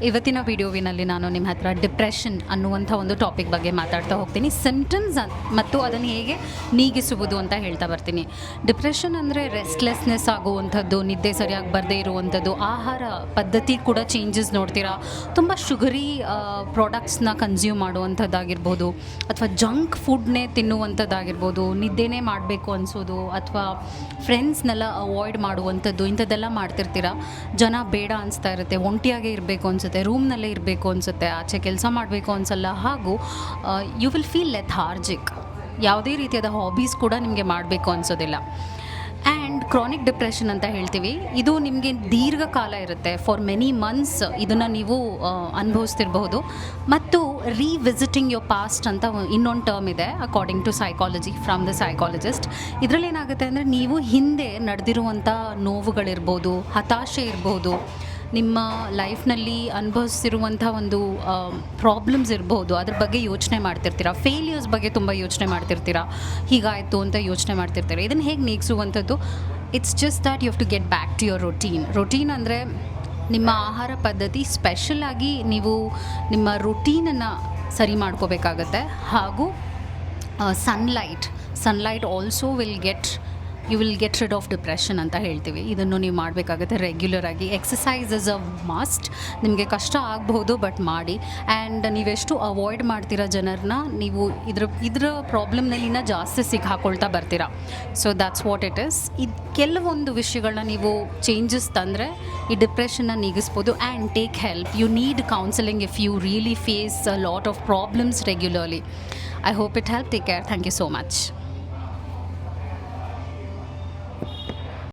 ಇವತ್ತಿನ ವಿಡಿಯೋವಿನಲ್ಲಿ ನಾನು ನಿಮ್ಮ ಹತ್ರ ಡಿಪ್ರೆಷನ್ ಅನ್ನುವಂಥ ಒಂದು ಟಾಪಿಕ್ ಬಗ್ಗೆ ಮಾತಾಡ್ತಾ ಹೋಗ್ತೀನಿ. ಸಿಂಪ್ಟಮ್ಸ್ ಮತ್ತು ಅದನ್ನು ಹೇಗೆ ನೀಗಿಸುವುದು ಅಂತ ಹೇಳ್ತಾ ಬರ್ತೀನಿ. ಡಿಪ್ರೆಷನ್ ಅಂದರೆ ರೆಸ್ಟ್ಲೆಸ್ನೆಸ್ ಆಗುವಂಥದ್ದು, ನಿದ್ದೆ ಸರಿಯಾಗಿ ಬರದೇ ಇರುವಂಥದ್ದು, ಆಹಾರ ಪದ್ಧತಿ ಕೂಡ ಚೇಂಜಸ್ ನೋಡ್ತೀರಾ, ತುಂಬ ಶುಗರಿ ಪ್ರಾಡಕ್ಟ್ಸ್ನ ಕನ್ಸ್ಯೂಮ್ ಮಾಡುವಂಥದ್ದಾಗಿರ್ಬೋದು, ಅಥವಾ ಜಂಕ್ ಫುಡ್ನೇ ತಿನ್ನುವಂಥದ್ದಾಗಿರ್ಬೋದು, ನಿದ್ದೆನೇ ಮಾಡಬೇಕು ಅನಿಸೋದು, ಅಥವಾ ಫ್ರೆಂಡ್ಸ್ನೆಲ್ಲ ಅವಾಯ್ಡ್ ಮಾಡುವಂಥದ್ದು, ಇಂಥದ್ದೆಲ್ಲ ಮಾಡ್ತಿರ್ತೀರ. ಜನ ಬೇಡ ಅನಿಸ್ತಾ ಇರುತ್ತೆ, ಒಂಟಿಯಾಗೇ ಇರಬೇಕು ಅನಿಸುತ್ತೆ, ರೂಮ್ನಲ್ಲೇ ಇರಬೇಕು ಅನಿಸುತ್ತೆ, ಆಚೆ ಕೆಲಸ ಮಾಡಬೇಕು ಅನಿಸಲ್ಲ, ಹಾಗೂ ಯು ವಿಲ್ ಫೀಲ್ ಲೆಥಾರ್ಜಿಕ್. ಯಾವುದೇ ರೀತಿಯಾದ ಹಾಬೀಸ್ ಕೂಡ ನಿಮಗೆ ಮಾಡಬೇಕು ಅನಿಸೋದಿಲ್ಲ. ಆ್ಯಂಡ್ ಕ್ರಾನಿಕ್ ಡಿಪ್ರೆಷನ್ ಅಂತ ಹೇಳ್ತೀವಿ, ಇದು ನಿಮಗೆ ದೀರ್ಘಕಾಲ ಇರುತ್ತೆ. ಫಾರ್ ಮೆನಿ ಮಂತ್ಸ್ ಇದನ್ನು ನೀವು ಅನುಭವಿಸ್ತಿರಬಹುದು. ಮತ್ತು ರೀವಿಸಿಟಿಂಗ್ ಯೋರ್ ಪಾಸ್ಟ್ ಅಂತ ಇನ್ನೊಂದು ಟರ್ಮ್ ಇದೆ, according to psychology, from the psychologist. ಇದರಲ್ಲಿ ಏನಾಗುತ್ತೆ ಅಂದರೆ, ನೀವು ಹಿಂದೆ ನಡೆದಿರುವಂಥ ನೋವುಗಳಿರ್ಬೋದು, ಹತಾಶೆ ಇರ್ಬೋದು, ನಿಮ್ಮ ಲೈಫ್ನಲ್ಲಿ ಅನುಭವಿಸಿರುವಂಥ ಒಂದು ಪ್ರಾಬ್ಲಮ್ಸ್ ಇರ್ಬೋದು, ಅದ್ರ ಬಗ್ಗೆ ಯೋಚನೆ ಮಾಡ್ತಿರ್ತೀರ. ಫೇಲ್ಯೂರ್ಸ್ ಬಗ್ಗೆ ತುಂಬ ಯೋಚನೆ ಮಾಡ್ತಿರ್ತೀರ, ಹೀಗಾಯಿತು ಅಂತ ಯೋಚನೆ ಮಾಡ್ತಿರ್ತೀರ. ಇದನ್ನು ಹೇಗೆ ನೀಗಿಸುವಂಥದ್ದು? It's just that you have to get back to your routine ಅಂದರೆ ನಿಮ್ಮ ಆಹಾರ ಪದ್ಧತಿ. ಸ್ಪೆಷಲಾಗಿ ನೀವು ನಿಮ್ಮ ರೊಟೀನನ್ನು ಸರಿ ಮಾಡ್ಕೋಬೇಕಾಗತ್ತೆ. ಹಾಗೂ sunlight also you will get rid of depression ಅಂತ ಹೇಳ್ತೀವಿ. ಇದನ್ನು ನೀವು ಮಾಡಬೇಕಾಗುತ್ತೆ ರೆಗ್ಯುಲರಾಗಿ. Exercise is a must. ನಿಮಗೆ ಕಷ್ಟ ಆಗಬಹುದು, ಬಟ್ ಮಾಡಿ. ಆ್ಯಂಡ್ ನೀವೆಷ್ಟು ಅವಾಯ್ಡ್ ಮಾಡ್ತೀರಾ ಜನರನ್ನ, ನೀವು ಇದ್ರ ಪ್ರಾಬ್ಲಮ್ನಲ್ಲಿನ ಜಾಸ್ತಿ ಸಿಕ್ಕಾಕೊಳ್ತಾ ಬರ್ತೀರಾ. So that's what it is. ಇದು ಕೆಲವೊಂದು ವಿಷಯಗಳನ್ನ ನೀವು ಚೇಂಜಸ್ ತಂದರೆ ಈ ಡಿಪ್ರೆಷನ್ನ ನೀಗಿಸ್ಬೋದು. And take help. You need counselling if you really face a lot of problems regularly. I hope it help. Take care. Thank you so much.